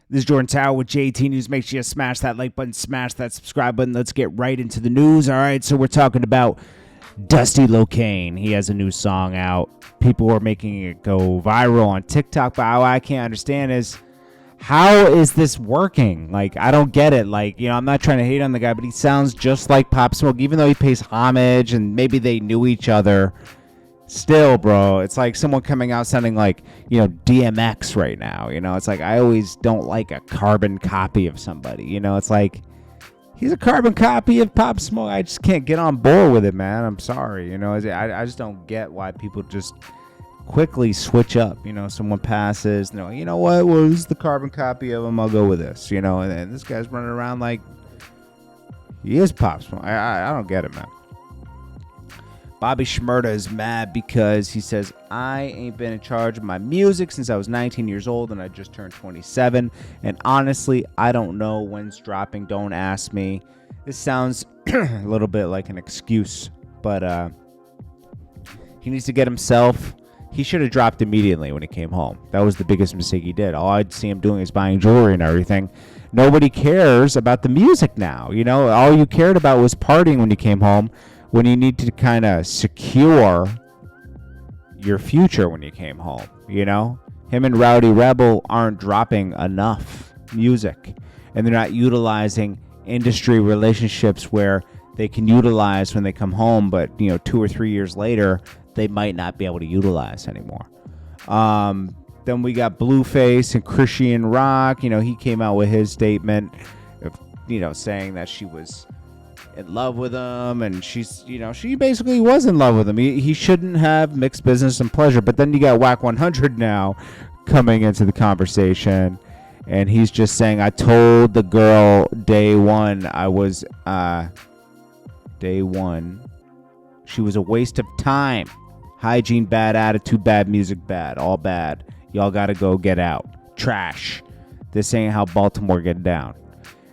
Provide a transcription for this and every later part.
This is Jordan Tower with JT News. Make sure you smash that like button, smash that subscribe button. Let's get right into the news. All right, so we're talking about Dusty Locane. He has a new song out. People are making it go viral on TikTok, but what I can't understand is, how is this working? Like, I don't get it. Like, you know, I'm not trying to hate on the guy, but he sounds just like Pop Smoke, even though he pays homage and maybe they knew each other. Still, bro, it's like someone coming out sounding like, you know, DMX right now. You know, it's like I always don't like a carbon copy of somebody. You know, it's like he's a carbon copy of Pop Smoke. I just can't get on board with it, man. I'm sorry. You know, I just don't get why people just quickly switch up. You know, someone passes, you know what? Well, this is the carbon copy of him. I'll go with this. You know, and this guy's running around like he is Pop Smoke. I don't get it, man. Bobby Shmurda is mad because he says, I ain't been in charge of my music since I was 19 years old and I just turned 27. And honestly, I don't know when's dropping. Don't ask me. This sounds a little bit like an excuse, but he needs to get himself. He should have dropped immediately when he came home. That was the biggest mistake he did. All I'd see him doing is buying jewelry and everything. Nobody cares about the music now. You know, all you cared about was partying when you came home, when you need to kind of secure your future when you came home. You know, him and Rowdy Rebel aren't dropping enough music, and they're not utilizing industry relationships where they can utilize when they come home, but, you know, 2 or 3 years later, they might not be able to utilize anymore. Then we got Blueface and ChriseanRock. You know, he came out with his statement, you know, saying that she was in love with him, and she's, you know, she basically was in love with him. He shouldn't have mixed business and pleasure. But then you got Wack 100 now coming into the conversation, and he's just saying, I told the girl day one she was a waste of time. Hygiene bad, attitude bad, music bad, all bad. Y'all gotta go get out. Trash. This ain't how Baltimore get down.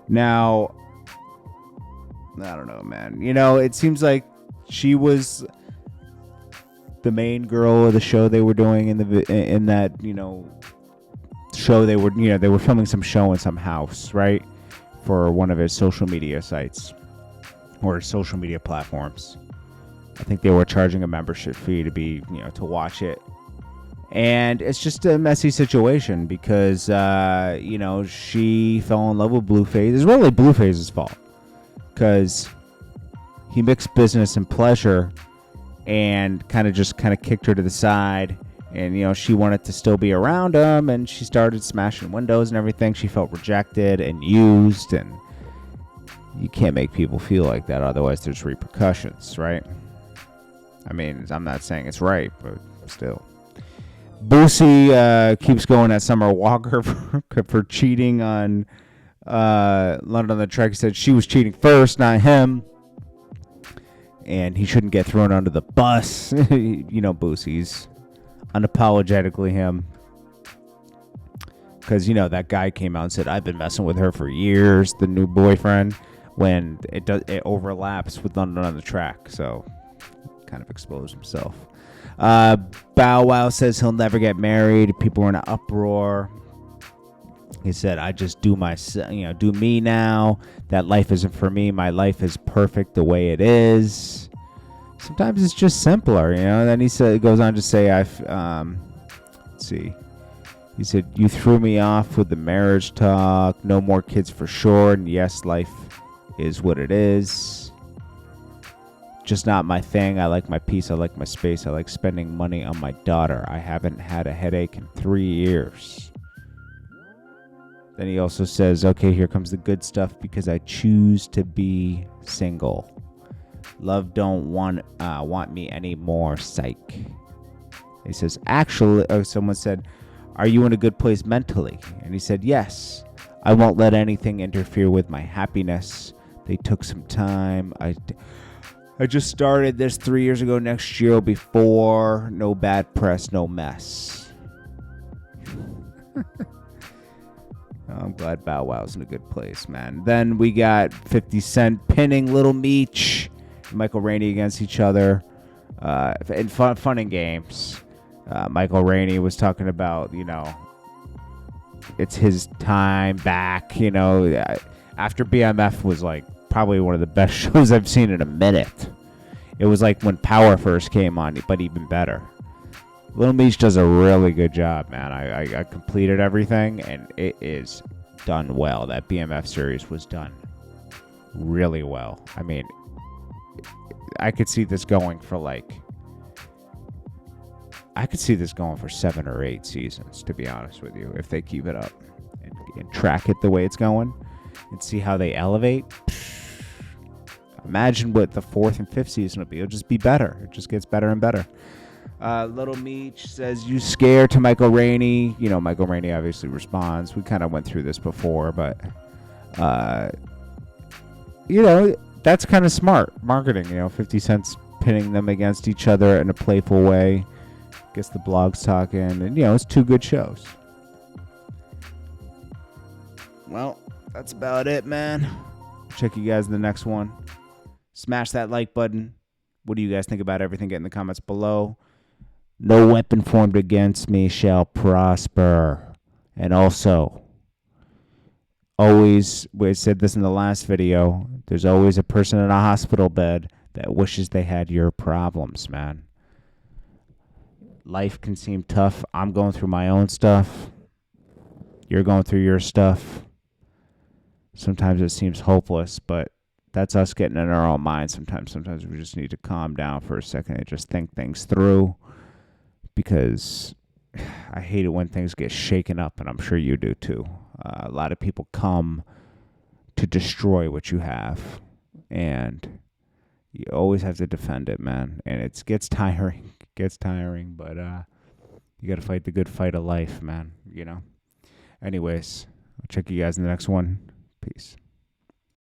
Now, I don't know, man. You know, it seems like she was the main girl of the show they were doing in that, you know, show. They were filming some show in some house, right, for one of his social media sites or social media platforms. I think they were charging a membership fee to be, you know, to watch it. And it's just a messy situation because, you know, she fell in love with Blueface. It's really Blueface's fault, because he mixed business and pleasure and kind of kicked her to the side. And, you know, she wanted to still be around him, and she started smashing windows and everything. She felt rejected and used, and you can't make people feel like that. Otherwise, there's repercussions, right? I mean, I'm not saying it's right, but still. Boosie keeps going at Summer Walker for cheating on London on the Track. He said she was cheating first, not him, and he shouldn't get thrown under the bus. You know, Boosie's unapologetically him, because, you know, that guy came out and said, I've been messing with her for years, the new boyfriend, when it overlaps with London on the Track. So kind of exposed himself. Bow Wow says he'll never get married. People are in an uproar. He said, I just do me now. That life isn't for me. My life is perfect the way it is. Sometimes it's just simpler, you know. And then he goes on to say, let's see. He said, you threw me off with the marriage talk. No more kids for sure. And yes, life is what it is. Just not my thing. I like my peace. I like my space. I like spending money on my daughter. I haven't had a headache in 3 years. Then he also says, okay, here comes the good stuff, because I choose to be single. Love don't want me anymore. Psych. He says, actually, someone said, are you in a good place mentally? And he said, yes. I won't let anything interfere with my happiness. They took some time. I just started this 3 years ago. Next year will be 4. No bad press, no mess. I'm glad Bow Wow's in a good place, man. Then we got 50 Cent pinning Little MEECH and Michael Rainey against each other in fun and games. Michael Rainey was talking about, you know, it's his time back. You know, after BMF was like probably one of the best shows I've seen in a minute. It was like when Power first came on, but even better. Little Meech does a really good job, man. I completed everything, and it is done well. That BMF series was done really well. I mean, I could see this going for I could see this going for 7 or 8 seasons, to be honest with you, if they keep it up and track it the way it's going and see how they elevate. Imagine what the 4th and 5th season will be. It'll just be better. It just gets better and better. Little Meech says, you scared to Michael Rainey. You know, Michael Rainey obviously responds. We kind of went through this before, but, you know, that's kind of smart marketing. You know, 50 Cent's pitting them against each other in a playful way. Gets the blogs talking, and, you know, it's 2 good shows. Well, that's about it, man. Check you guys in the next one. Smash that like button. What do you guys think about everything? Get in the comments below. No weapon formed against me shall prosper. And also, always, we said this in the last video, there's always a person in a hospital bed that wishes they had your problems, man. Life can seem tough. I'm going through my own stuff. You're going through your stuff. Sometimes it seems hopeless, but that's us getting in our own minds sometimes. Sometimes we just need to calm down for a second and just think things through, because I hate it when things get shaken up, and I'm sure you do too. A lot of people come to destroy what you have, and you always have to defend it, man. And it gets tiring. It gets tiring, but you got to fight the good fight of life, man, you know. Anyways, I'll check you guys in the next one. Peace.